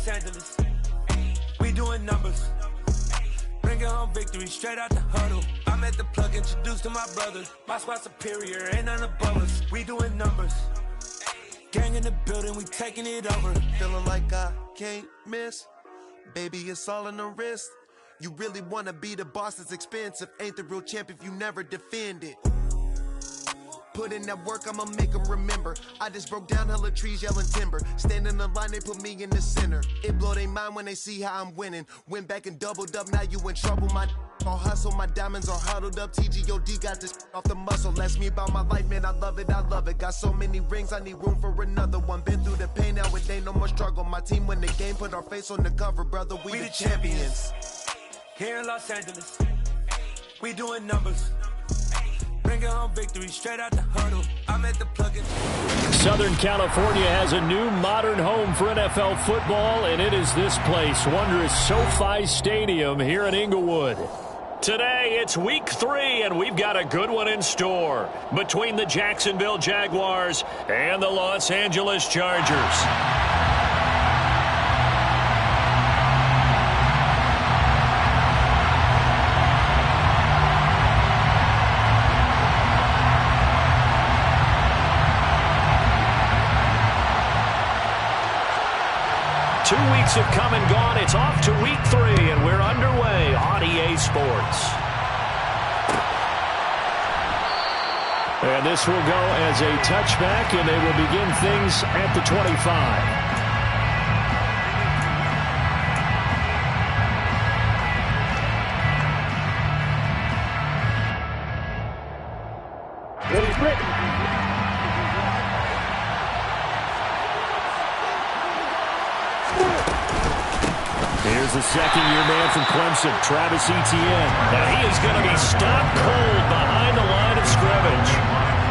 Los Angeles. We doing numbers. Bringing home victory straight out the huddle. I'm at the plug, introduced to my brothers. My squad superior, ain't none above us. We doing numbers. Gang in the building, we taking it over. Feeling like I can't miss. Baby, it's all in the wrist. You really wanna be the boss, it's expensive. Ain't the real champ if you never defend it. Put in that work, I'ma make them remember. I just broke down hella trees, yelling timber. Stand in the line, they put me in the center. It blow their mind when they see how I'm winning. Went back and doubled up, now you in trouble. My all hustle, my diamonds are huddled up. TGOD got this off the muscle. That's me about my life, man, I love it, I love it. Got so many rings, I need room for another one. Been through the pain, now it ain't no more struggle. My team win the game, put our face on the cover, brother, we the champions. Here in Los Angeles, we doing numbers. Bringing home victory straight out the huddle. I'm at the plug-in. Southern California has a new modern home for NFL football, and it is this place, wondrous SoFi Stadium here in Inglewood. Today, it's week 3, and we've got a good one in store between the Jacksonville Jaguars and the Los Angeles Chargers. 2 weeks have come and gone. It's off to week 3, and we're underway on EA Sports. And this will go as a touchback, and they will begin things at the 25. Here's the second-year man from Clemson, Travis Etienne. Now he is going to be stopped cold behind the line of scrimmage.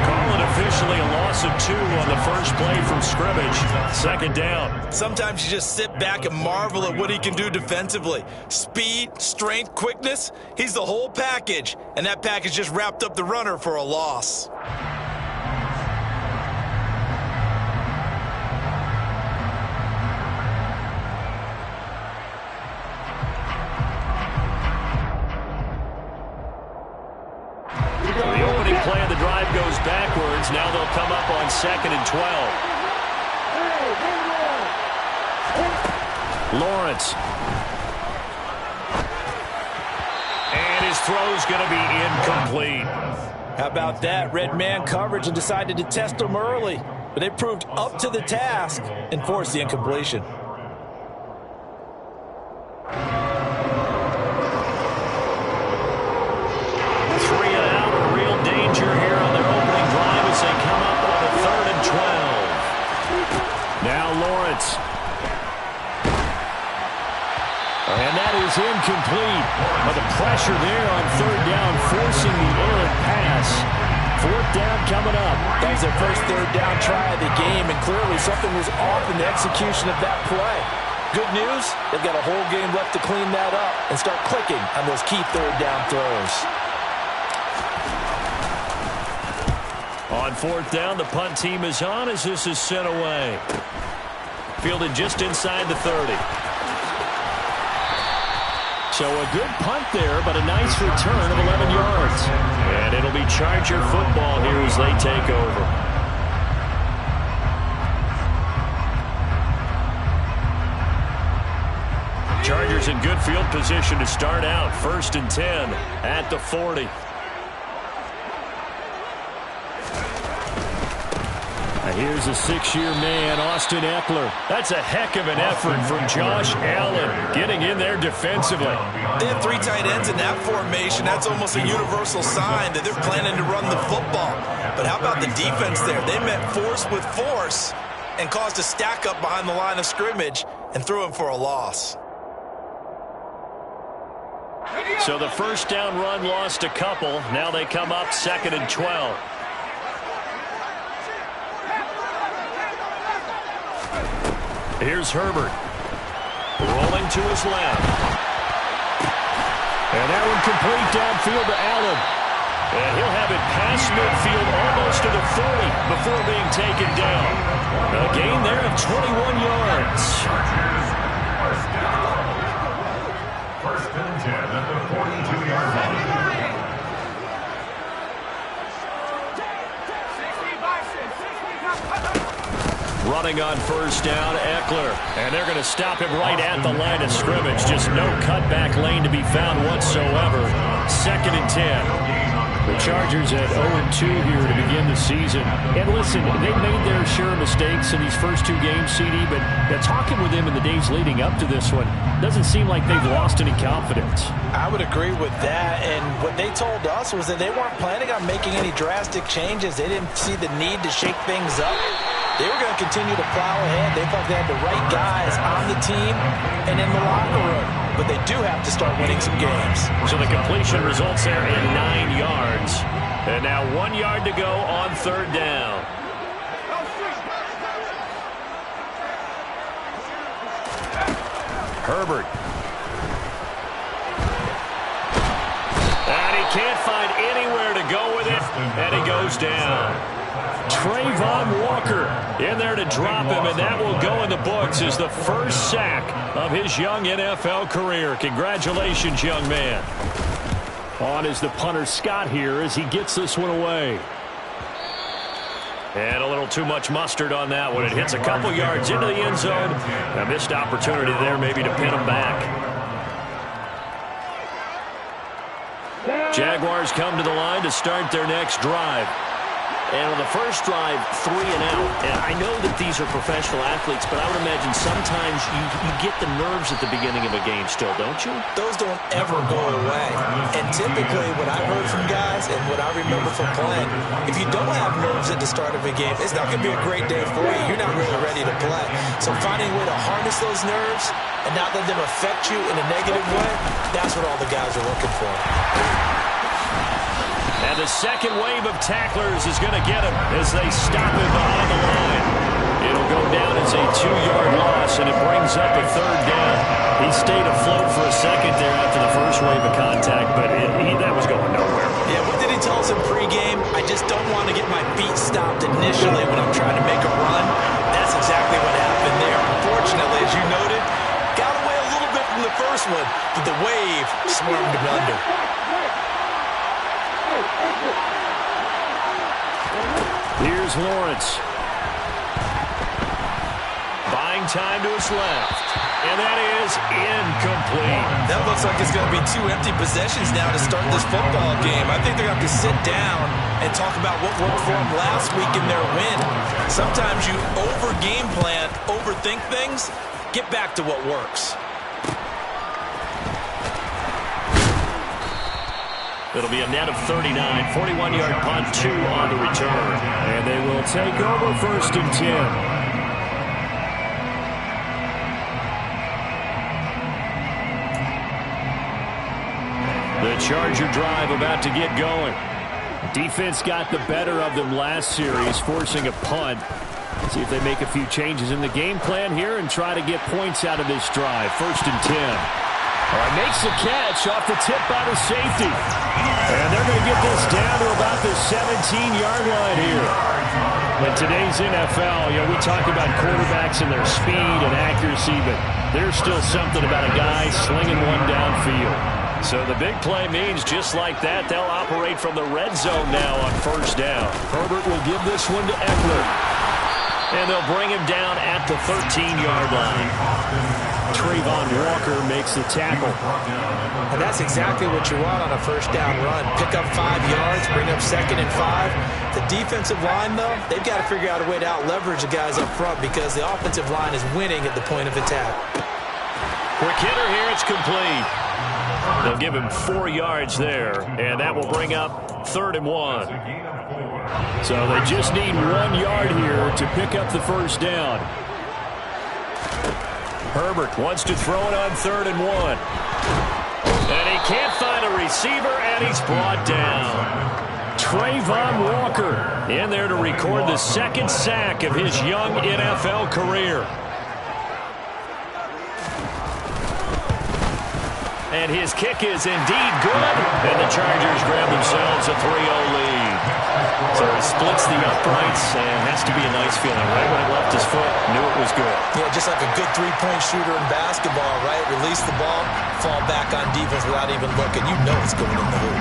Call it officially a loss of 2 on the first play from scrimmage. Second down. Sometimes you just sit back and marvel at what he can do defensively. Speed, strength, quickness, he's the whole package. And that package just wrapped up the runner for a loss. The opening play of the drive goes backwards. Now they'll come up on 2nd and 12. Lawrence. And his throw's going to be incomplete. How about that? Red man coverage and decided to test him early. But they proved up to the task and forced the incompletion. And that is incomplete. But the pressure there on 3rd down, forcing the errant pass. 4th down coming up. That was their first 3rd down try of the game, and clearly something was off in the execution of that play. Good news, they've got a whole game left to clean that up and start clicking on those key 3rd down throws. On 4th down, the punt team is on as this is sent away. Fielded just inside the 30. So a good punt there, but a nice return of 11 yards. And it'll be Charger football here as they take over. Chargers in good field position to start out. 1st and 10 at the 40. Here's a 6-year man, Austin Eckler. That's a heck of an effort from Josh Allen, getting in there defensively. They have 3 tight ends in that formation. That's almost a universal sign that they're planning to run the football. But how about the defense there? They met force with force and caused a stack up behind the line of scrimmage and threw him for a loss. So the 1st down run lost a couple. Now they come up 2nd and 12. Here's Herbert. Rolling to his left. And that one complete downfield to Allen. And he'll have it past midfield almost to the 40 before being taken down. A gain there of 21 yards. running on first down, Eckler. And they're going to him right at the line of scrimmage. Just no cutback lane to be found whatsoever. 2nd and 10. The Chargers at 0-2 here to begin the season. And listen, they made their share of mistakes in these first 2 games, CD, but talking with them in the days leading up to this one, doesn't seem like they've lost any confidence. I would agree with that, and what they told us was that they weren't planning on making any drastic changes. They didn't see the need to shake things up. They were going to continue to plow ahead. They thought they had the right guys on the team and in the locker room. But they do have to start winning some games. So the completion results there in 9 yards. And now 1 yard to go on 3rd down. Herbert. And he can't find anywhere to go with it. And he goes down. Trayvon Walker in there to drop him, and that will go in the books as the first sack of his young NFL career. Congratulations, young man. On is the punter Scott here as he gets this one away. And a little too much mustard on that one. It hits a couple yards into the end zone. A missed opportunity there maybe to pin him back. Jaguars come to the line to start their next drive. And on the first drive, 3 and out. And I know that these are professional athletes, but I would imagine sometimes you get the nerves at the beginning of a game still, don't you? Those don't ever go away. And typically what I've heard from guys and what I remember from playing, if you don't have nerves at the start of a game, it's not going to be a great day for you. You're not really ready to play. So finding a way to harness those nerves and not let them affect you in a negative way, that's what all the guys are looking for. And the second wave of tacklers is going to get him as they stop him behind the line. It'll go down as a 2-yard loss, and it brings up a 3rd down. He stayed afloat for a second there after the first wave of contact, but that was going nowhere. Yeah, what did he tell us in pregame? I just don't want to get my feet stopped initially when I'm trying to make a run. That's exactly what happened there. Unfortunately, as you noted, got away a little bit from the first one, but the wave swarmed him under. Here's Lawrence. Buying time to his left. And that is incomplete. That looks like it's going to be 2 empty possessions now to start this football game. I think they're going to have to sit down and talk about what worked for them last week in their win. Sometimes you over-game plan, overthink things, get back to what works. It'll be a net of 39, 41-yard punt, 2 on the return. And they will take over 1st and 10. The Charger drive about to get going. Defense got the better of them last series, forcing a punt. See if they make a few changes in the game plan here and try to get points out of this drive. 1st and 10. Makes the catch off the tip by the safety. And they're going to get this down to about the 17-yard line here. In today's NFL, we talk about quarterbacks and their speed and accuracy, but there's still something about a guy slinging one downfield. So the big play means just like that, they'll operate from the red zone now on 1st down. Herbert will give this one to Eckler. And they'll bring him down at the 13-yard line. Trayvon Walker makes the tackle. And that's exactly what you want on a 1st down run. Pick up 5 yards, bring up 2nd and 5. The defensive line, though, they've got to figure out a way to out-leverage the guys up front because the offensive line is winning at the point of attack. Quick hitter here, it's complete. They'll give him 4 yards there, and that will bring up 3rd and 1. So they just need 1 yard here to pick up the 1st down. Herbert wants to throw it on 3rd and 1. And he can't find a receiver, and he's brought down. Trayvon Walker in there to record the 2nd sack of his young NFL career. And his kick is indeed good. And the Chargers grab themselves a 3-0 lead. So he splits the uprights, and has to be a nice feeling. Right when he left his foot, knew it was good. Yeah, just like a good 3-point shooter in basketball, right? Release the ball, fall back on defense without even looking. You know it's going in the hoop.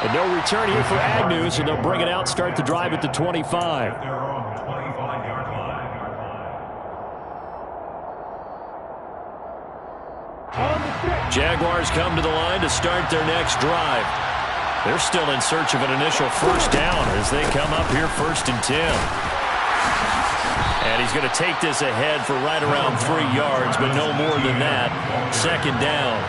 And no return here for Agnew, so they'll bring it out, start the drive at the 25. Jaguars come to the line to start their next drive. They're still in search of an initial first down as they come up here 1st and 10. And he's going to take this ahead for right around 3 yards, but no more than that. 2nd down.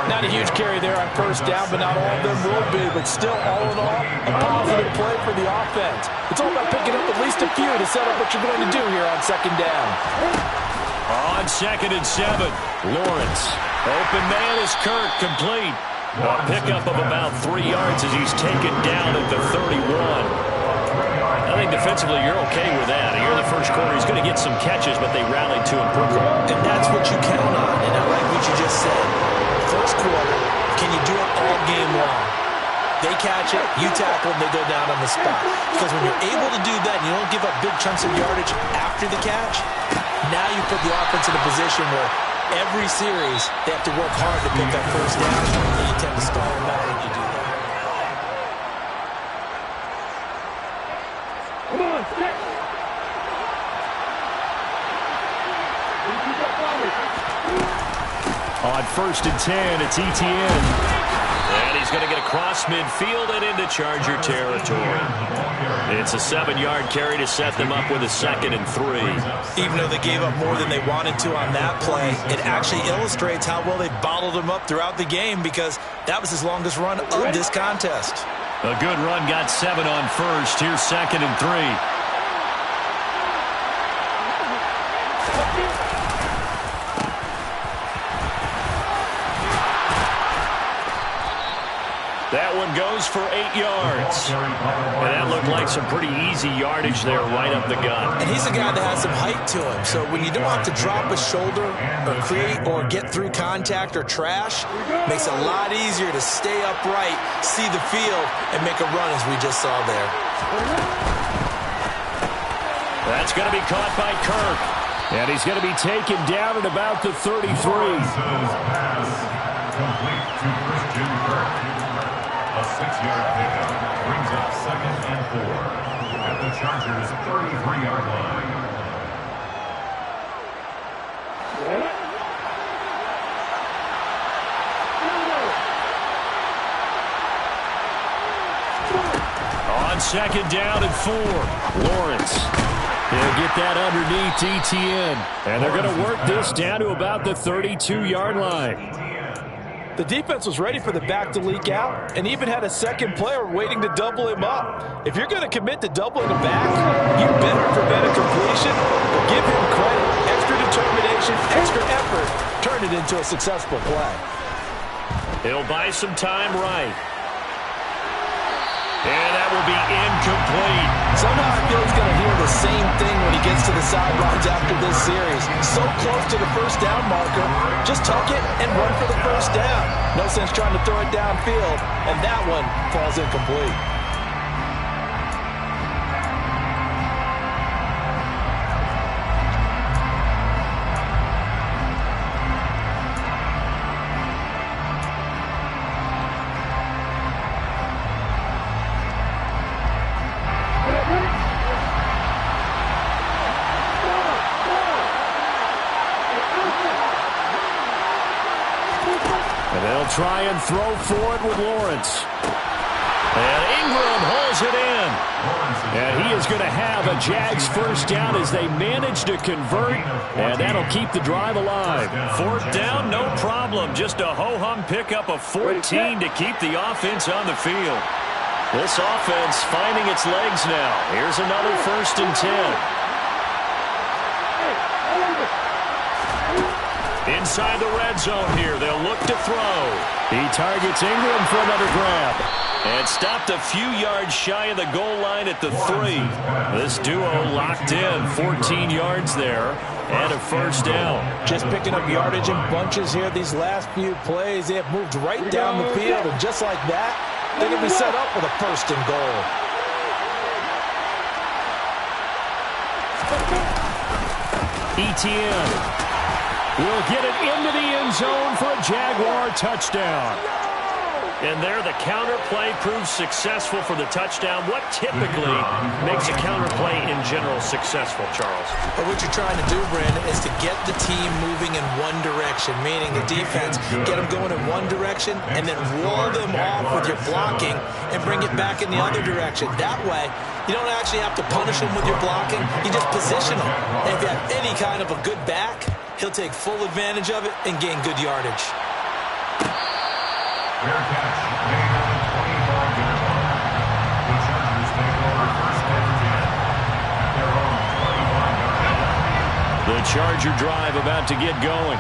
Not a huge carry there on 1st down, but not all of them will be. But still, all in all, a positive play for the offense. It's all about picking up at least a few to set up what you're going to do here on 2nd down. On 2nd and 7, Lawrence. Open man is Kirk, complete. A pickup of about 3 yards as he's taken down at the 31. I think defensively you're okay with that. Here in the first quarter, he's going to get some catches, but they rallied to him quickly. And that's what you count on, and I like what you just said. First quarter, can you do it all game long? They catch it, you tackle them, they go down on the spot. Because when you're able to do that and you don't give up big chunks of yardage after the catch, now you put the offense in a position where every series they have to work hard to pick that first down, and you tend to stall them out when you do that. On 1st and 10, it's Etienne. And he's going to get across midfield and into Charger territory. It's a 7-yard carry to set them up with a 2nd and 3. Even though they gave up more than they wanted to on that play, it actually illustrates how well they bottled them up throughout the game because that was his longest run of this contest. A good run got 7 on 1st. Here's 2nd and 3. That one goes for 8 yards. And that looked like some pretty easy yardage there right up the gut. And he's a guy that has some height to him. So when you don't have to drop a shoulder or create or get through contact or trash, makes it a lot easier to stay upright, see the field, and make a run as we just saw there. That's going to be caught by Kirk. And he's going to be taken down at about the 33. Complete to Christian Kirk. A 6-yard pickup brings up 2nd and 4 at the Chargers' 33-yard line. On 2nd down and 4, Lawrence. He'll get that underneath Etienne. And they're going to work this down to about the 32-yard line. The defense was ready for the back to leak out and even had a second player waiting to double him up. If you're going to commit to doubling him back, you better prevent a completion, but give him credit. Extra determination, extra effort, turn it into a successful play. He'll buy some time right. And that will be incomplete. Somehow I feel he's going to hear the same thing when he gets to the sidelines after this series. So close to the first down marker. Just tuck it and run for the first down. No sense trying to throw it downfield. And that one falls incomplete. Try and throw for it with Lawrence. And Ingram holds it in. And he is going to have a Jags first down as they manage to convert. And that'll keep the drive alive. 4th down, no problem. Just a ho-hum pickup of 14 to keep the offense on the field. This offense finding its legs now. Here's another 1st and 10. Inside the red zone here, they'll look to throw. He targets Ingram for another grab. And stopped a few yards shy of the goal line at the 3. This duo locked in, 14 yards there, and a first down. Just picking up yardage in bunches here these last few plays. They have moved right down the field, and just like that, they're going to be set up with a 1st and goal. Etienne will get it into the end zone for a Jaguar touchdown. And there, the counter play proves successful for the touchdown. What typically makes a counter play in general successful, Charles? But what you're trying to do, Brandon, is to get the team moving in one direction, meaning the defense, get them going in one direction and then wall them off with your blocking and bring it back in the other direction. That way, you don't actually have to punish them with your blocking. You just position them. And if you have any kind of a good back, he'll take full advantage of it and gain good yardage. Fair catch, made on the 25-yard line. The Chargers take over first and 10 at their own 25-yard line. The Charger drive about to get going.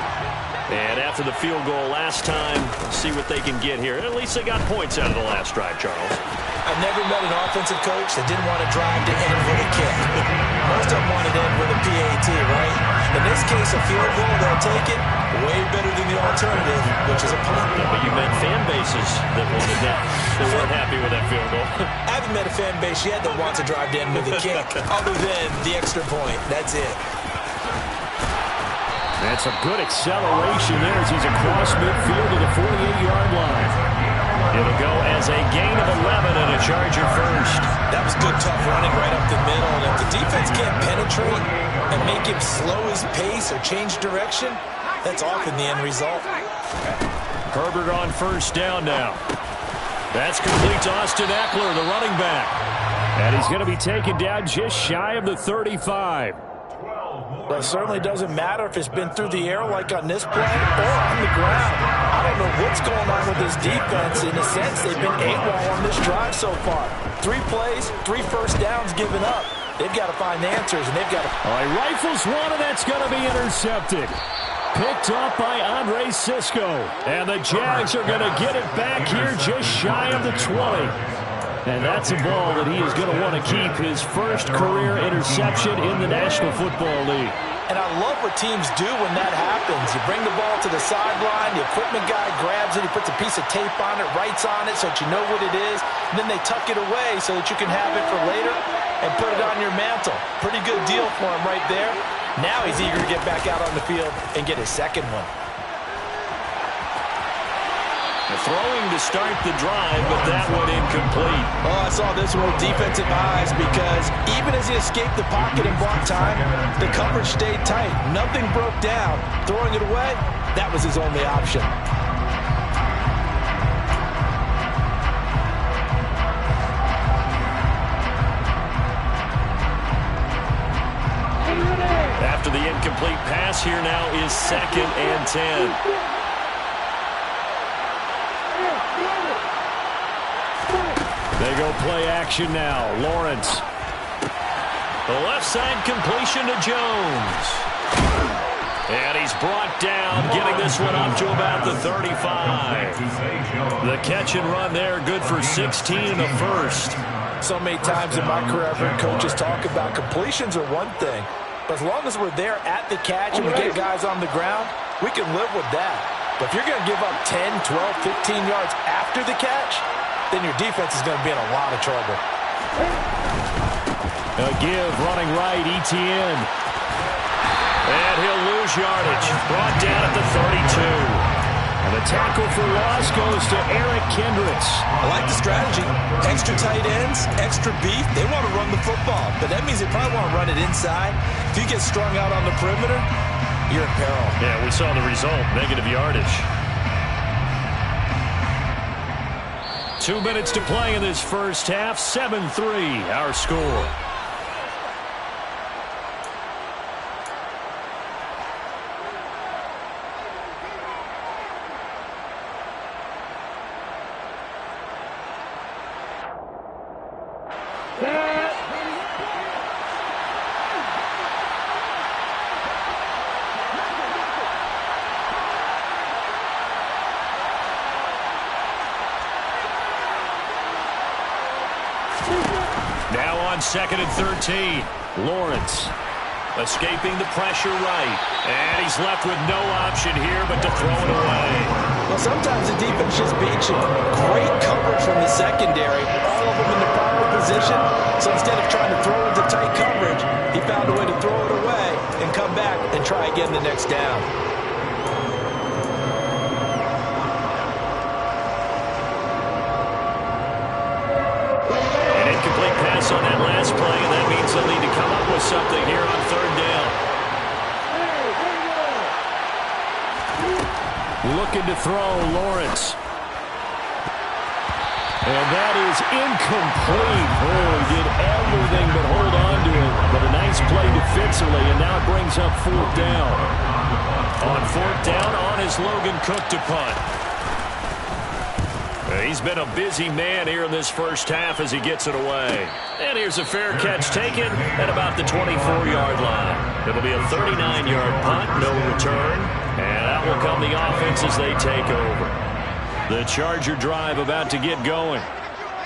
And after the field goal last time, see what they can get here. At least they got points out of the last drive, Charles. I've never met an offensive coach that didn't want to drive to end with a kick. Most of them wanted to end with a PAT, right? In this case, a field goal, they'll take it. Way better than the alternative, which is a punt. Yeah, but you met fan bases that wanted that. They weren't happy with that field goal. I haven't met a fan base yet that wants to drive to end with a kick, other than the extra point. That's it. That's a good acceleration there as he's across midfield to the 48-yard line. It'll go as a gain of 11 and a Charger first. That was good, tough running right up the middle. And if the defense can't penetrate and make him slow his pace or change direction, that's often the end result. Herbert on first down now. That's complete to Austin Eckler, the running back. And he's going to be taken down just shy of the 35. Well, it certainly doesn't matter if it's been through the air like on this play or on the ground. I don't know what's going on with this defense. In a sense, they've been AWOL on this drive so far. 3 plays, 3 first downs given up. They've got to find answers, and they've got to... All right, rifles one, and that's going to be intercepted. Picked up by Andre Sisco. And the Jags are going to get it back here just shy of the 20. And that's a ball that he is going to want to keep, his first career interception in the National Football League. And I love what teams do when that happens. You bring the ball to the sideline, the equipment guy grabs it, he puts a piece of tape on it, writes on it so that you know what it is, and then they tuck it away so that you can have it for later and put it on your mantle. Pretty good deal for him right there. Now he's eager to get back out on the field and get his second one. Throwing to start the drive, but that one incomplete. Oh, I saw this one with defensive eyes because even as he escaped the pocket and bought time, the coverage stayed tight. Nothing broke down. Throwing it away, that was his only option. After the incomplete pass, here now is 2nd and 10. They go play action now. Lawrence. The left side completion to Jones. And he's brought down, getting this one up to about the 35. The catch and run there, good for 16 and a first. So many times in my career, I've heard coaches talk about completions are one thing. But as long as we're there at the catch and we get guys on the ground, we can live with that. But if you're going to give up 10, 12, 15 yards after the catch, then your defense is going to be in a lot of trouble. A give, running right, Etienne. And he'll lose yardage. Brought down at the 32. And the tackle for loss goes to Eric Kendricks. I like the strategy. Extra tight ends, extra beef. They want to run the football. But that means they probably want to run it inside. If you get strung out on the perimeter, you're in peril. Yeah, we saw the result. Negative yardage. 2 minutes to play in this first half. 7-3, our score. Now on 2nd and 13. Lawrence escaping the pressure right. And he's left with no option here but to throw it away. Well, sometimes the defense just beats you. Great coverage from the secondary. All of them in the proper position. So instead of trying to throw into tight coverage, he found a way to throw it away and come back and try again the next down. points on that last play, and that means they'll need to come up with something here on third down. Looking to throw, Lawrence. And that is incomplete. Oh, he did everything but hold on to it. But a nice play defensively, and now it brings up fourth down. On fourth down, on is Logan Cook to punt. He's been a busy man here in this first half as he gets it away. And here's a fair catch taken at about the 24-yard line. It'll be a 39-yard punt, no return. And out will come the offense as they take over. The Charger drive about to get going.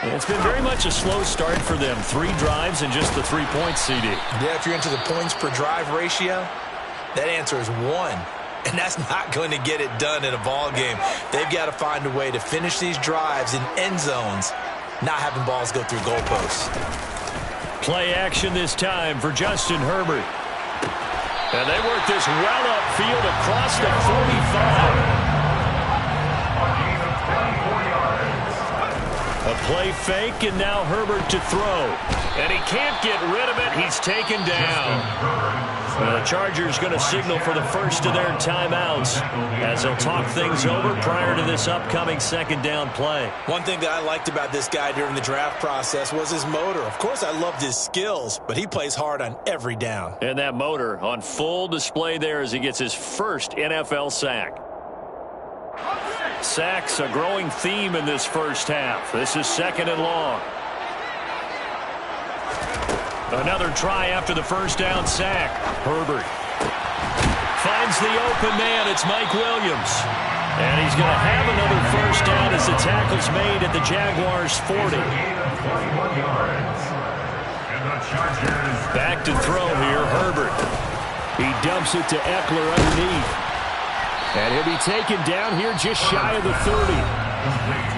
And it's been very much a slow start for them. 3 drives and just the 3 points, CD. Yeah, if you're into the points per drive ratio, that answer is 1. And that's not going to get it done in a ball game. They've got to find a way to finish these drives in end zones, not having balls go through goalposts. Play action this time for Justin Herbert. And they work this well upfield across the 45. A play fake, and now Herbert to throw. And he can't get rid of it. He's taken down. The Chargers going to signal for the first of their timeouts as they'll talk things over prior to this upcoming second down play. One thing that I liked about this guy during the draft process was his motor. Of course, I loved his skills, but he plays hard on every down. And that motor on full display there as he gets his first NFL sack. Sacks a growing theme in this first half. This is second and long. Another try after the first down sack. Herbert finds the open man. It's Mike Williams. And he's going to have another first down as the tackle's made at the Jaguars' 40. Back to throw here, Herbert. He dumps it to Eckler underneath. And he'll be taken down here just shy of the 30.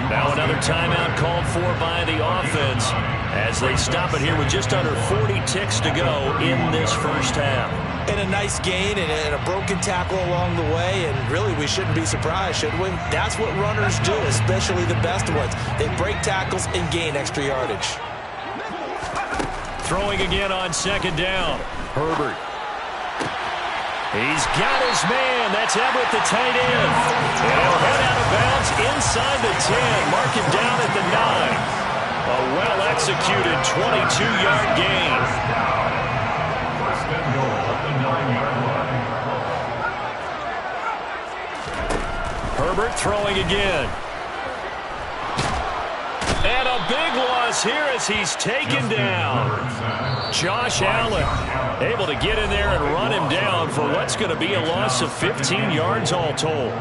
Now another timeout called for by the offense as they stop it here with just under 40 ticks to go in this first half. And a nice gain and a broken tackle along the way, and really we shouldn't be surprised, should we? That's what runners do, especially the best ones. They break tackles and gain extra yardage. Throwing again on second down. Herbert. He's got his man. That's Everett, the tight end. And he'll head out of bounds inside the 10. Mark him down at the 9. A well-executed 22-yard gain. First and goal at the 9-yard line. Herbert throwing again. And a big loss here as he's taken down. Josh Allen able to get in there and run him down for what's going to be a loss of 15 yards all told.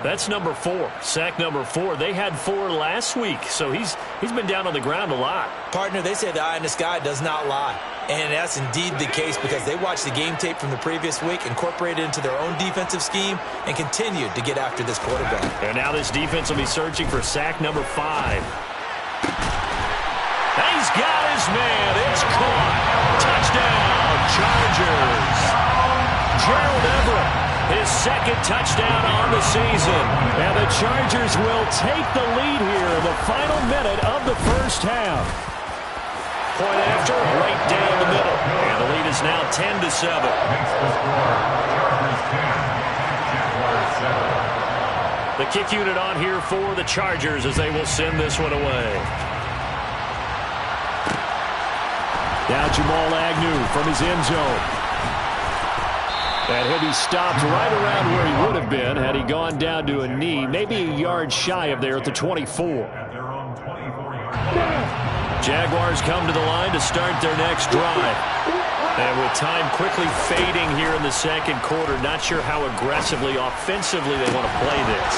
That's number 4, sack number 4. They had 4 last week, so he's been down on the ground a lot. Partner, they say the eye in the sky does not lie. And that's indeed the case because they watched the game tape from the previous week, incorporated it into their own defensive scheme, and continued to get after this quarterback. And now this defense will be searching for sack number 5. He's got his man. It's caught. Touchdown, Chargers. Gerald Everett, his second touchdown on the season. And the Chargers will take the lead here in the final minute of the first half. Point after, right down the middle. And the lead is now 10-7. Makes the score. Chargers 10, Jaguars 7. The kick unit on here for the Chargers as they will send this one away. Now Jamal Agnew from his end zone. And he'll be stopped right around where he would have been had he gone down to a knee, maybe a yard shy of there at the 24. At their own 24-yard. Jaguars come to the line to start their next drive. And with time quickly fading here in the second quarter, not sure how aggressively, offensively they want to play this.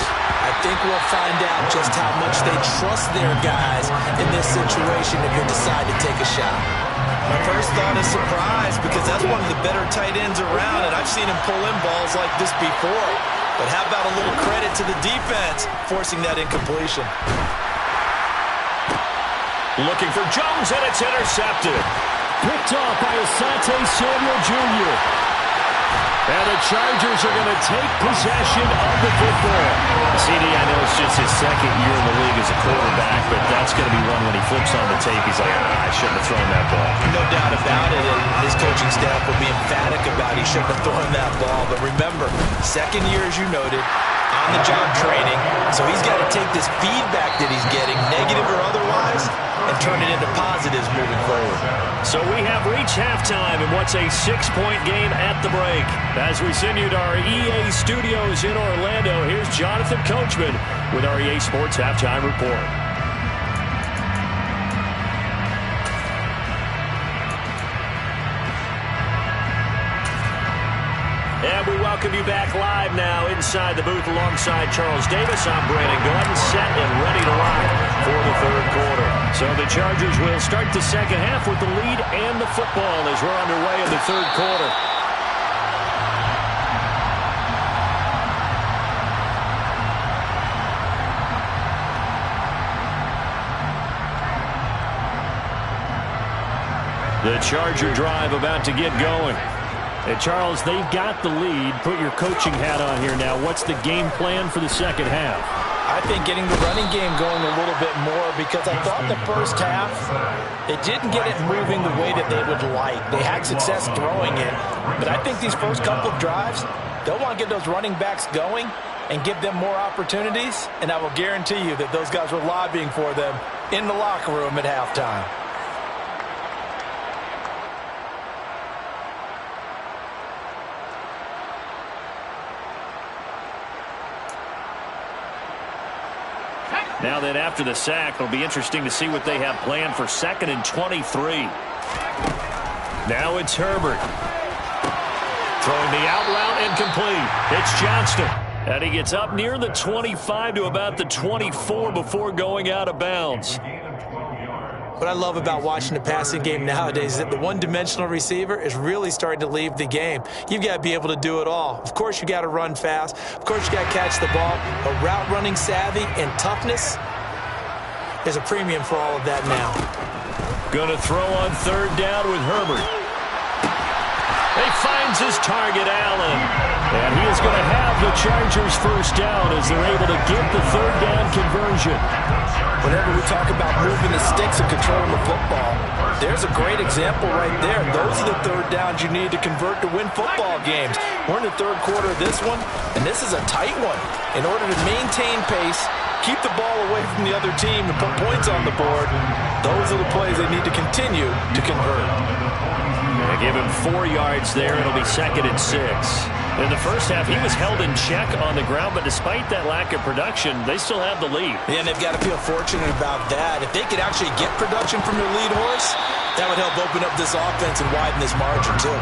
I think we'll find out just how much they trust their guys in this situation if they decide to take a shot. My first thought is surprise because that's one of the better tight ends around, and I've seen him pull in balls like this before. But how about a little credit to the defense forcing that incompletion? Looking for Jones, and it's intercepted. Picked off by Asante Samuel Jr. And the Chargers are going to take possession of the football. CD, I know it's just his second year in the league as a quarterback, but that's going to be one when he flips on the tape. He's like, I shouldn't have thrown that coaching staff will be emphatic about he shouldn't have thrown that ball. But remember, second year, as you noted, on-the-job training. So he's got to take this feedback that he's getting, negative or otherwise, and turn it into positives moving forward. So we have reached halftime in what's a 6-point game at the break. As we send you to our EA studios in Orlando, here's Jonathan Coachman with our EA Sports Halftime Report. And we welcome you back live now inside the booth alongside Charles Davis. I'm Brandon Gordon, set and ready to rock for the third quarter. So the Chargers will start the second half with the lead and the football as we're underway in the third quarter. The Charger drive about to get going. Hey, Charles, they've got the lead. Put your coaching hat on here now. What's the game plan for the second half? I think getting the running game going a little bit more, because I thought in the first half it didn't get it moving the way that they would like. They had success throwing it, but I think these first couple of drives, they'll want to get those running backs going and give them more opportunities, and I will guarantee you that those guys were lobbying for them in the locker room at halftime. Now then, after the sack, it'll be interesting to see what they have planned for 2nd and 23. Now it's Herbert. Throwing the out route incomplete. It's Johnston. And he gets up near the 25 to about the 24 before going out of bounds. What I love about watching the passing game nowadays is that the one-dimensional receiver is really starting to leave the game. You've got to be able to do it all. Of course, you got to run fast. Of course, you got to catch the ball. But route running savvy and toughness is a premium for all of that now. Going to throw on third down with Herbert. He finds his target, Allen. And he is going to have the Chargers first down as they're able to get the third down conversion. Whenever we talk about moving the sticks and controlling the football, there's a great example right there. Those are the third downs you need to convert to win football games. We're in the third quarter of this one, and this is a tight one. In order to maintain pace, keep the ball away from the other team and put points on the board, those are the plays they need to continue to convert. They give him 4 yards there. It'll be 2nd and 6. In the first half, he was held in check on the ground, but despite that lack of production, they still have the lead. Yeah, and they've got to feel fortunate about that. If they could actually get production from their lead horse, that would help open up this offense and widen this margin, too.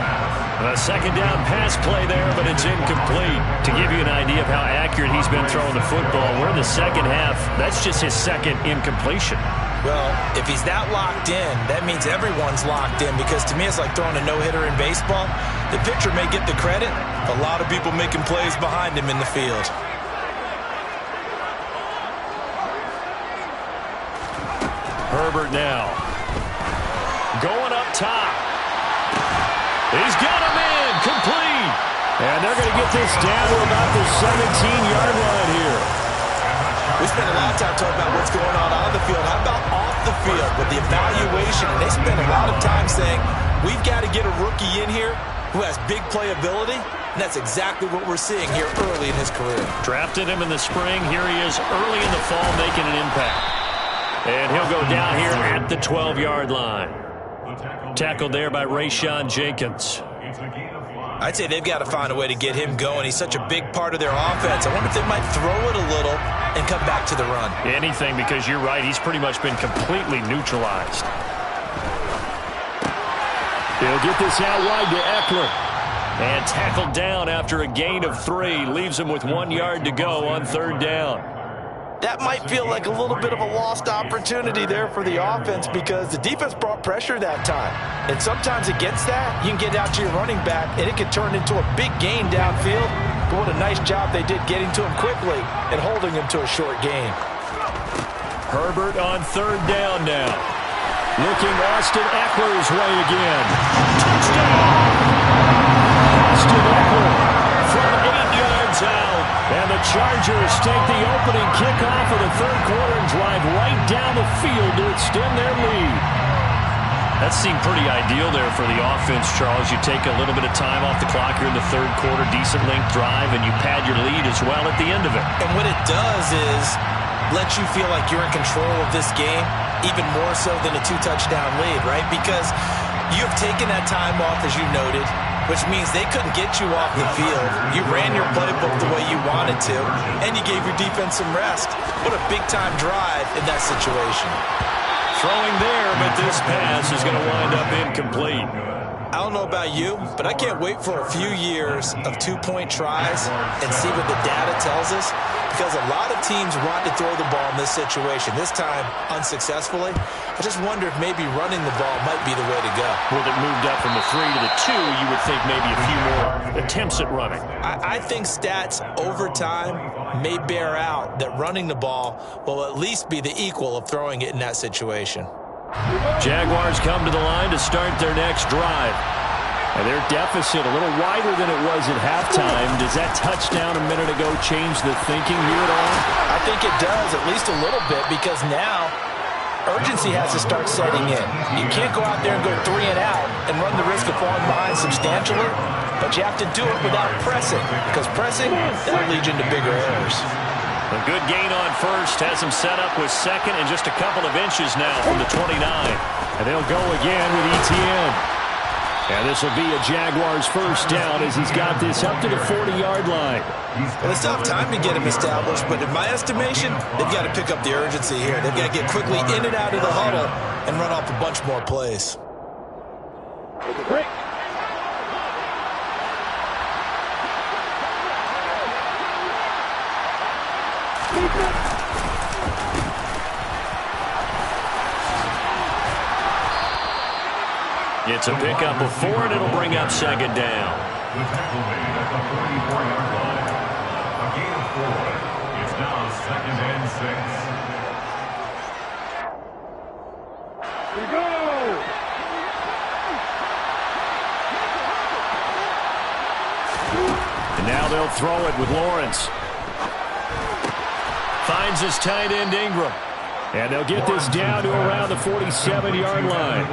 A second down pass play there, but it's incomplete. To give you an idea of how accurate he's been throwing the football, we're in the second half. That's just his second incompletion. Well, if he's that locked in, that means everyone's locked in, because to me it's like throwing a no-hitter in baseball. The pitcher may get the credit, a lot of people making plays behind him in the field. Herbert now. Going up top. He's got him in, complete. And they're going to get this down to about the 17-yard line here. We spent a lot of time talking about what's going on the field. How about off the field with the evaluation? And they spent a lot of time saying, we've got to get a rookie in here who has big playability, and that's exactly what we're seeing here early in his career. Drafted him in the spring. Here he is early in the fall making an impact. And he'll go down here at the 12-yard line. Tackled there by Rayshon Jenkins. I'd say they've got to find a way to get him going. He's such a big part of their offense. I wonder if they might throw it a little and come back to the run. Anything, because you're right. He's pretty much been completely neutralized. He'll get this out wide to Eckler. And tackled down after a gain of 3. Leaves him with 1 yard to go on third down. That might feel like a little bit of a lost opportunity there for the offense, because the defense brought pressure that time. And sometimes against that, you can get out to your running back, and it could turn into a big gain downfield. But what a nice job they did getting to him quickly and holding him to a short gain. Herbert on third down now. Looking Austin Eckler's way again. Touchdown! Austin Eckler from 8 yards out. And the Chargers take the opening kickoff of the third quarter and drive right down the field to extend their lead. That seemed pretty ideal there for the offense, Charles. You take a little bit of time off the clock here in the third quarter, decent length drive, and you pad your lead as well at the end of it. And what it does is let you feel like you're in control of this game, even more so than a 2-touchdown lead, right? Because you have taken that time off, as you noted, which means they couldn't get you off the field. You ran your playbook the way you wanted to, and you gave your defense some rest. What a big-time drive in that situation. Throwing there, but this pass is going to wind up incomplete. I don't know about you, but I can't wait for a few years of 2-point tries and see what the data tells us, because a lot of teams want to throw the ball in this situation, this time unsuccessfully. I just wonder if maybe running the ball might be the way to go. With it moved up from the 3 to the 2, you would think maybe a few more attempts at running. I think stats over time may bear out that running the ball will at least be the equal of throwing it in that situation. Jaguars come to the line to start their next drive. And their deficit a little wider than it was at halftime. Does that touchdown a minute ago change the thinking here at all? I think it does, at least a little bit, because now urgency has to start setting in. You can't go out there and go 3 and out and run the risk of falling behind substantially, but you have to do it without pressing, because pressing, that'll lead you into bigger errors. A good gain on first has him set up with second and just a couple of inches now from the 29. And they'll go again with Etienne. And this will be a Jaguars first down as he's got this up to the 40-yard line. Well, they still have time to get him established, but in my estimation, they've got to pick up the urgency here. They've got to get quickly in and out of the huddle and run off a bunch more plays. Break. It's a pickup of 4, and it'll bring up second down. The tackle made at the 44-yard line. A gain of 4. It's now 2nd and 6. We go! And now they'll throw it with Lawrence. Finds his tight end Ingram. And they'll get this down to around the 47-yard line.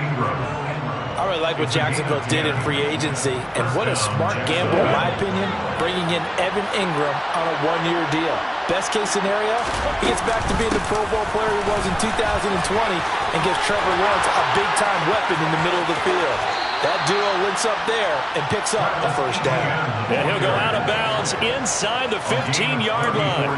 I really like what Jacksonville did in free agency, and what a smart gamble, in my opinion, bringing in Evan Ingram on a 1-year deal. Best case scenario, he gets back to being the Pro Bowl player he was in 2020 and gives Trevor Lawrence a big-time weapon in the middle of the field. That duo links up there and picks up a first down. And he'll go out of bounds inside the 15-yard line.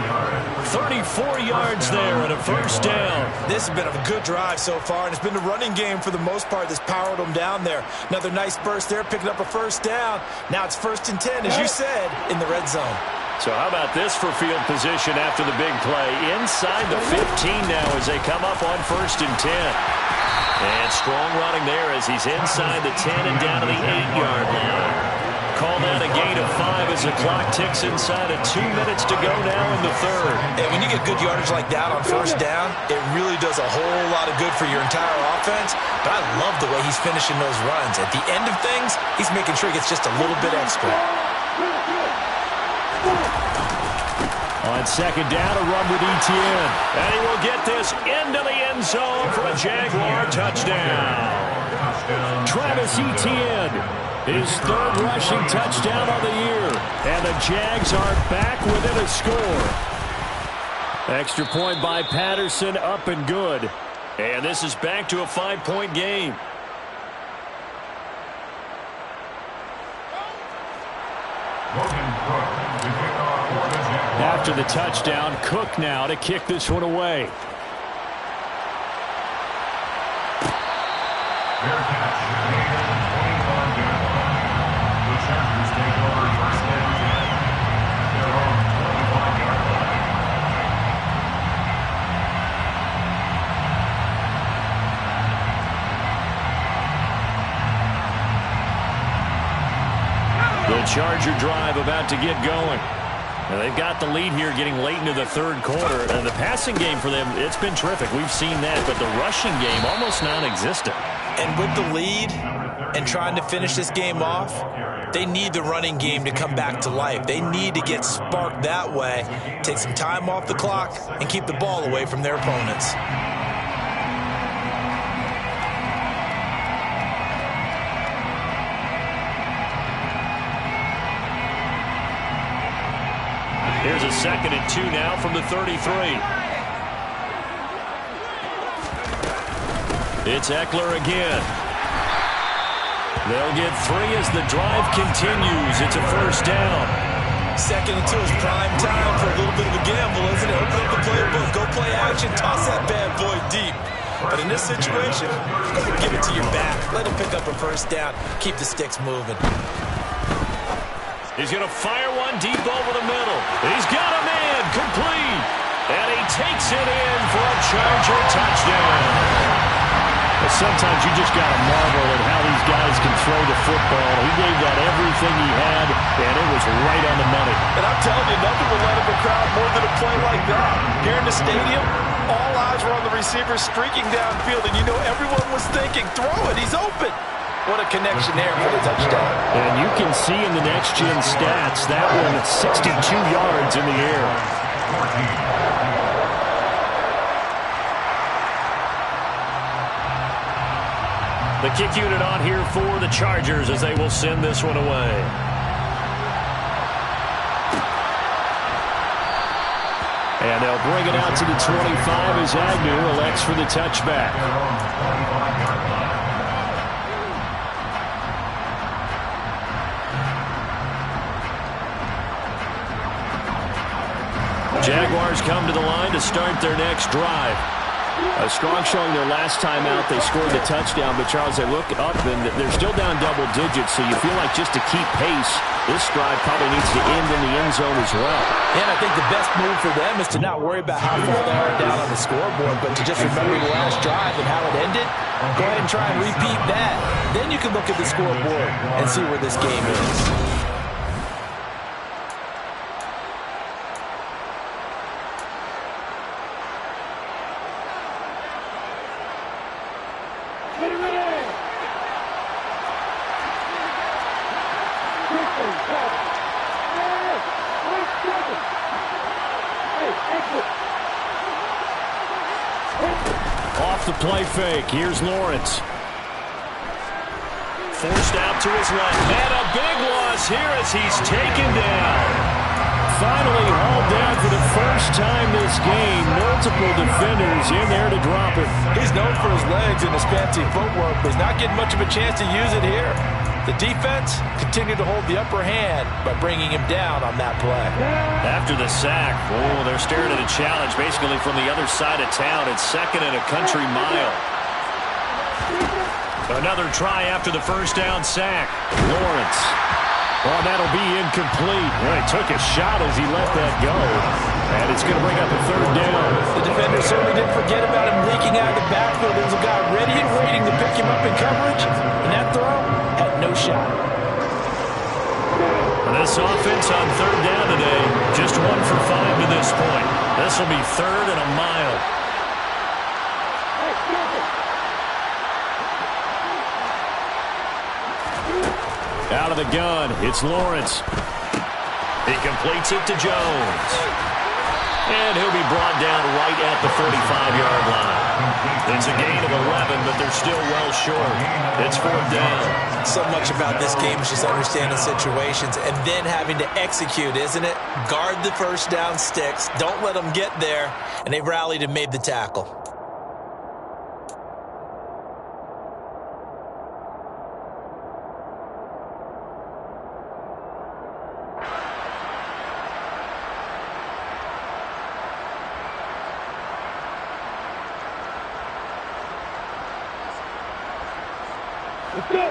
34 yards there and a first down. This has been a good drive so far, and it's been the running game for the most part that's powered them down there. Another nice burst there, picking up a first down. Now it's 1st and 10, as you said, in the red zone. So how about this for field position after the big play? Inside the 15 now as they come up on 1st and 10. And strong running there as he's inside the 10 and down to the 8-yard line. Call that a gain of 5 as the clock ticks inside of 2 minutes to go now in the third. And when you get good yardage like that on first down, it really does a whole lot of good for your entire offense. But I love the way he's finishing those runs. At the end of things, he's making sure he gets just a little bit extra. On second down, a run with Etienne. And he will get this into the end zone for a Jaguar touchdown. Travis Etienne, his 3rd rushing touchdown on the year. And the Jags are back within a score. Extra point by Patterson, up and good. And this is back to a 5-point game. After the touchdown, Cook now to kick this one away. Fair catch. Made at the 25-yard line. The Chargers take over 1st and 10. Their own 25-yard line. The Charger drive about to get going. Now they've got the lead here getting late into the third quarter. And the passing game for them, it's been terrific. We've seen that. But the rushing game, almost non-existent. And with the lead and trying to finish this game off, they need the running game to come back to life. They need to get sparked that way, take some time off the clock, and keep the ball away from their opponents. 2nd and 2 now from the 33. It's Eckler again. They'll get 3 as the drive continues. It's a first down. 2nd and 2 is prime time for a little bit of a gamble, isn't it? Open up the playbook, go play action, toss that bad boy deep. But in this situation, go ahead and give it to your back. Let him pick up a first down. Keep the sticks moving. He's going to fire one deep over the middle. He's got a man complete. And he takes it in for a Charger touchdown. Sometimes you just got to marvel at how these guys can throw the football. He gave that everything he had, and it was right on the money. And I'm telling you, nothing will let up a crowd more than a play like that. Here in the stadium, all eyes were on the receiver streaking downfield, and you know everyone was thinking, throw it, he's open. What a connection there for the touchdown. And you can see in the next-gen stats, that one at 62 yards in the air. The kick unit on here for the Chargers as they will send this one away. And they'll bring it out to the 25 as Agnew elects for the touchback. Jaguars come to the line to start their next drive. A strong showing their last time out. They scored the touchdown, but Charles, they look up and they're still down double digits, so you feel like just to keep pace, this drive probably needs to end in the end zone as well. And I think the best move for them is to not worry about how far they are down on the scoreboard, but to just remember the last drive and how it ended. Go ahead and try and repeat that. Then you can look at the scoreboard and see where this game is. Off the play fake. Here's Lawrence. Forced out to his left. And a big loss here as he's taken down. Finally hauled down for the first time this game. Multiple defenders in there to drop it. He's known for his legs and his fancy footwork, but he's not getting much of a chance to use it here. The defense continued to hold the upper hand by bringing him down on that play. After the sack, they're staring at a challenge basically from the other side of town. It's 2nd and a country mile. Another try after the first down sack. Lawrence. Oh, that'll be incomplete. Well, he took a shot as he let that go. And it's going to bring up a 3rd down. The defender certainly didn't forget about him leaking out of the backfield. There was a guy ready and waiting to pick him up in coverage. And that throw had no shot. This offense on 3rd down today, just 1 for 5 to this point. This will be 3rd and a mile. Out of the gun, it's Lawrence. He completes it to Jones. And he'll be brought down right at the 45-yard line. It's a gain of 11, but they're still well short. It's 4th down. So much about this game is just understanding situations and then having to execute, isn't it? Guard the first down sticks. Don't let them get there. And they rallied and made the tackle. Let's go.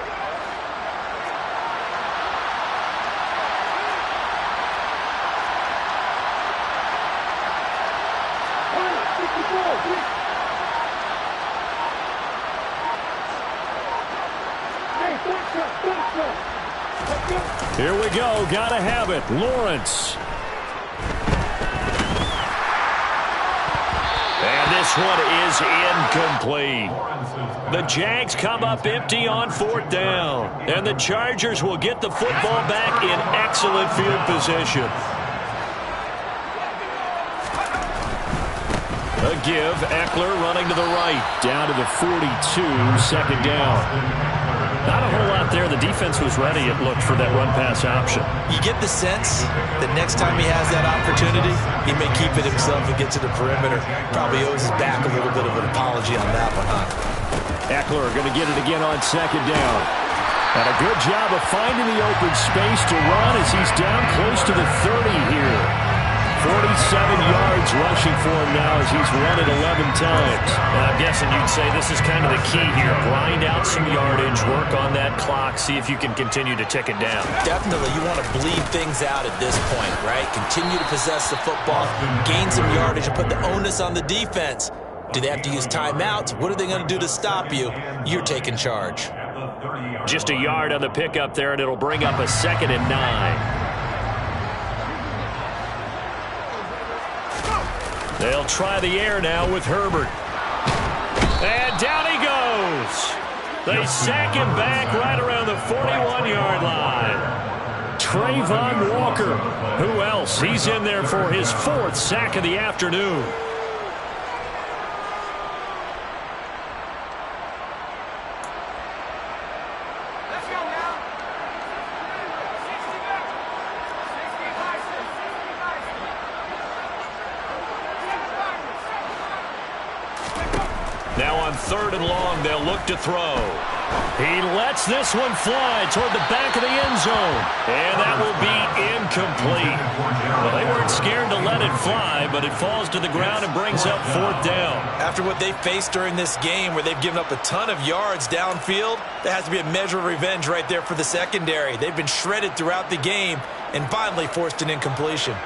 Here we go. Gotta have it. Lawrence. And this one is incomplete. The Jags come up empty on 4th down. And the Chargers will get the football back in excellent field position. A give. Eckler running to the right. Down to the 42. 2nd down. Not a whole lot there, the defense was ready, it looked, for that run-pass option. You get the sense that next time he has that opportunity, he may keep it himself and get to the perimeter. Probably owes his back a little bit of an apology on that one, huh? Eckler going to get it again on second down. And a good job of finding the open space to run as he's down close to the 30 here. 47 yards rushing for him now as he's run it 11 times. And I'm guessing you'd say this is kind of the key here. Grind out some yardage, work on that clock, see if you can continue to tick it down. Definitely, you want to bleed things out at this point, right? Continue to possess the football, gain some yardage, and put the onus on the defense. Do they have to use timeouts? What are they going to do to stop you? You're taking charge. Just a yard on the pickup there, and it'll bring up a 2nd and 9. They'll try the air now with Herbert. And down he goes. They sack him back right around the 41-yard line. Trayvon Walker. Who else? He's in there for his 4th sack of the afternoon. Now on 3rd and long, they'll look to throw. He lets this one fly toward the back of the end zone. And that will be incomplete. Well, they weren't scared to let it fly, but it falls to the ground and brings up 4th down. After what they faced during this game where they've given up a ton of yards downfield, there has to be a measure of revenge right there for the secondary. They've been shredded throughout the game and finally forced an incompletion.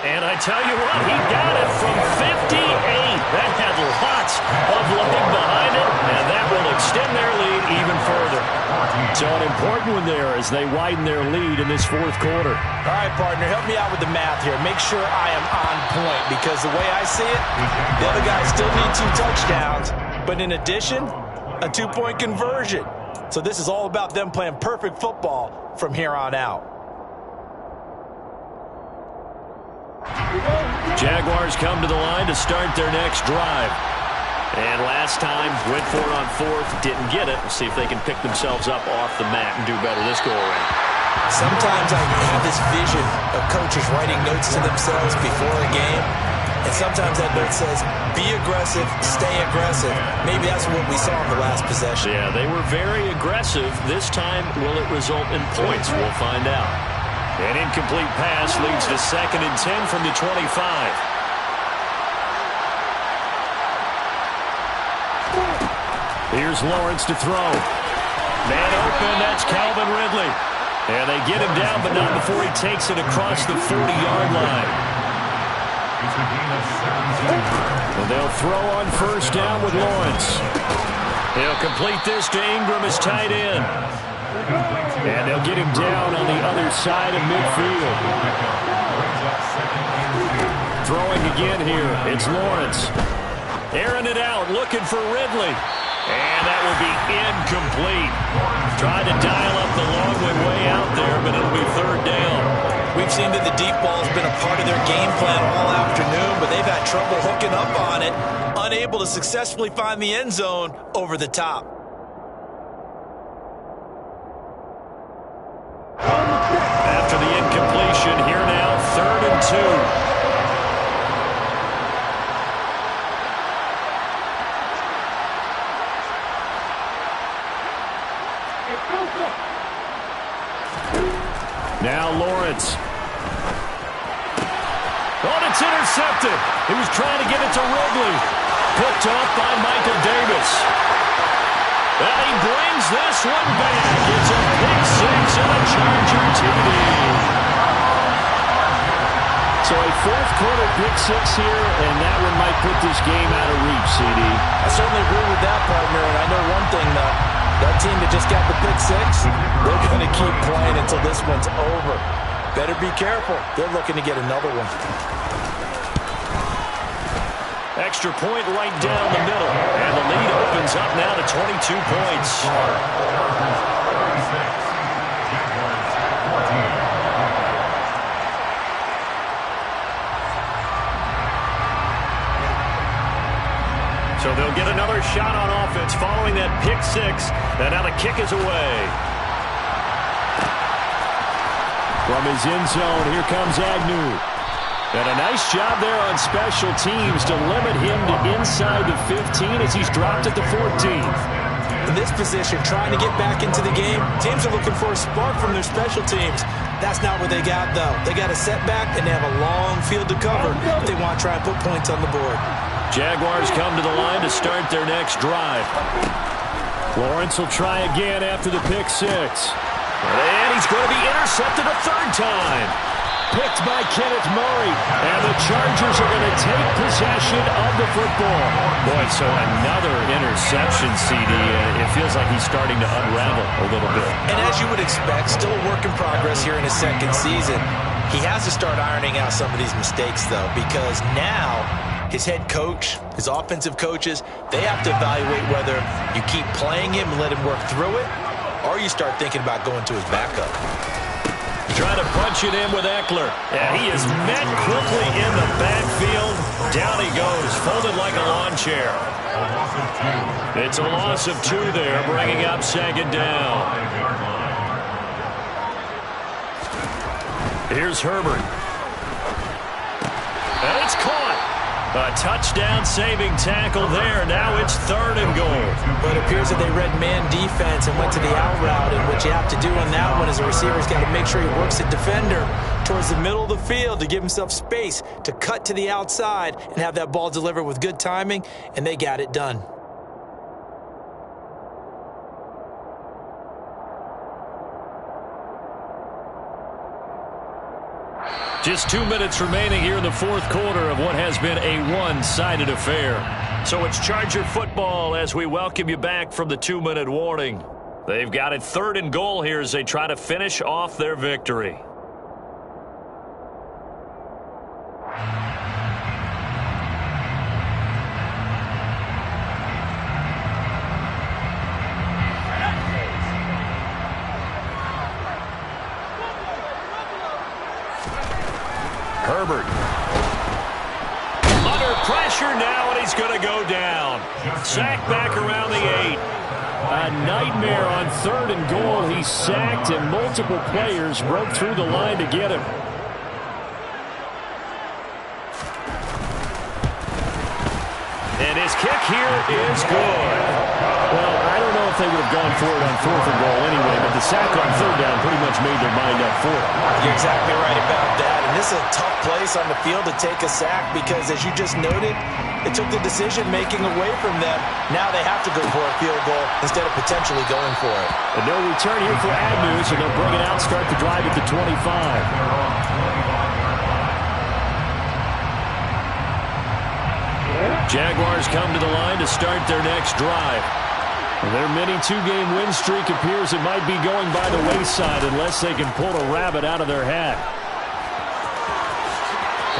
And I tell you what, he got it from 58. That had lots of leg behind it, and that will extend their lead even further. So an important one there as they widen their lead in this 4th quarter. All right, partner, help me out with the math here. Make sure I am on point because the way I see it, the other guys still need 2 touchdowns, but in addition, a 2-point conversion. So this is all about them playing perfect football from here on out. Jaguars come to the line to start their next drive. And last time, went for it on 4th, didn't get it. We'll see if they can pick themselves up off the mat and do better this go-around. Sometimes I have this vision of coaches writing notes to themselves before a game, and sometimes that note says, be aggressive, stay aggressive. Maybe that's what we saw in the last possession. Yeah, they were very aggressive. This time, will it result in points? We'll find out. An incomplete pass leads to 2nd and 10 from the 25. Here's Lawrence to throw. Man open, that's Calvin Ridley. And they get him down, but not before he takes it across the 40-yard line. And they'll throw on 1st down with Lawrence. He'll complete this to Ingram as tight end. And they'll get him down on the other side of midfield. Throwing again here, it's Lawrence. Airing it out, looking for Ridley. And that will be incomplete. Tried to dial up the long way out there, but it'll be 3rd down. We've seen that the deep ball has been a part of their game plan all afternoon, but they've had trouble hooking up on it, unable to successfully find the end zone over the top. After the incompletion, here now, 3rd and 2. Now Lawrence. Oh, it's intercepted. He was trying to get it to Ridley. Picked off by Michael Davis. And he brings this one back. It's a pick 6 and a Charger TD. So a 4th quarter pick 6 here, and that one might put this game out of reach, CD. I certainly agree with that, partner, and I know one thing, though. That team that just got the pick 6, they're going to keep playing until this one's over. Better be careful. They're looking to get another one. Extra point right down the middle. And the lead opens up now to 22 points. So they'll get another shot on offense following that pick six. And now the kick is away. From his end zone, here comes Agnew. And a nice job there on special teams to limit him to inside the 15 as he's dropped at the 14. In this position, trying to get back into the game, teams are looking for a spark from their special teams. That's not what they got, though. They got a setback, and they have a long field to cover if they want to try and put points on the board. Jaguars come to the line to start their next drive. Lawrence will try again after the pick six. And he's going to be intercepted a third time. Picked by Kenneth Murray. And the Chargers are going to take possession of the football. Boy, so another interception, CD. It feels like he's starting to unravel a little bit. And as you would expect, still a work in progress here in his second season. He has to start ironing out some of these mistakes, though, because now his head coach, his offensive coaches, they have to evaluate whether you keep playing him and let him work through it, or you start thinking about going to his backup. Trying to punch it in with Eckler. And he is met quickly in the backfield. Down he goes, folded like a lawn chair. It's a loss of 2 there, bringing up second down. Here's Herbert. And it's caught. A touchdown-saving tackle there. Now it's 3rd and goal. But it appears that they read man defense and went to the out route. And what you have to do on that one is the receiver's got to make sure he works the defender towards the middle of the field to give himself space to cut to the outside and have that ball delivered with good timing, and they got it done. Just 2 minutes remaining here in the fourth quarter of what has been a one-sided affair. So it's Charger football as we welcome you back from the 2-minute warning. They've got it 3rd and goal here as they try to finish off their victory. Herbert. Under pressure now, and he's going to go down. Sacked back around the 8. A nightmare on 3rd and goal. He's sacked, and multiple players broke through the line to get him. And his kick here is good. Well, I don't know if they would have gone for it on 4th and goal anyway, but the sack on 3rd down pretty much made their mind up for it. You're exactly right about that. And this is a tough place on the field to take a sack because, as you just noted, it took the decision-making away from them. Now they have to go for a field goal instead of potentially going for it. And no return here for Agnew, so they'll bring it out, start the drive at the 25. Jaguars come to the line to start their next drive. Their mini 2-game win streak appears it might be going by the wayside unless they can pull a rabbit out of their hat.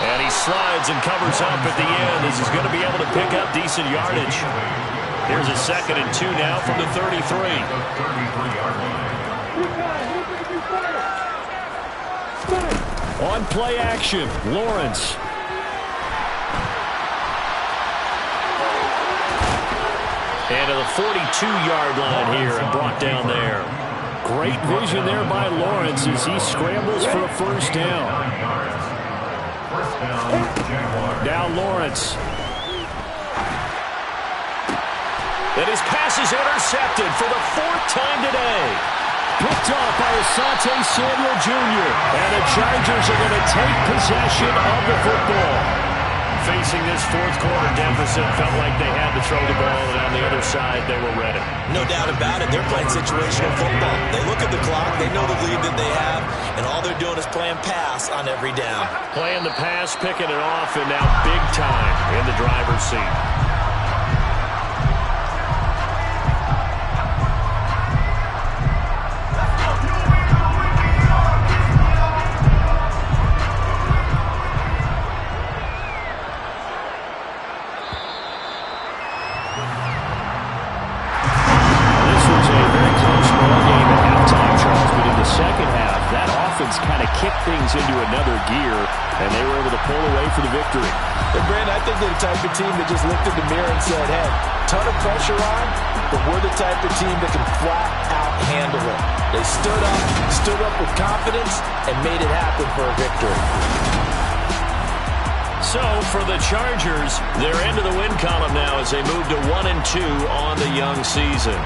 And he slides and covers up at the end as he's going to be able to pick up decent yardage. Here's a 2nd and 2 now from the 33. On play action, Lawrence. And to the 42-yard line here and brought down there. Great vision there by Lawrence as he scrambles for a first down. Now Lawrence. And his pass is intercepted for the 4th time today. Picked off by Asante Samuel Jr. And the Chargers are going to take possession of the football. Facing this fourth quarter deficit, felt like they had to throw the ball, and on the other side, they were ready. No doubt about it. They're playing situational football. They look at the clock, they know the lead that they have, and all they're doing is playing pass on every down. Playing the pass, picking it off, and now big time in the driver's seat. Kind of kicked things into another gear, and they were able to pull away for the victory. And Brandon, I think they're the type of team that just looked in the mirror and said, hey, ton of pressure on, but we're the type of team that can flat out handle it. They stood up with confidence, and made it happen for a victory. So for the Chargers, they're into the win column now as they move to 1-2 on the young season.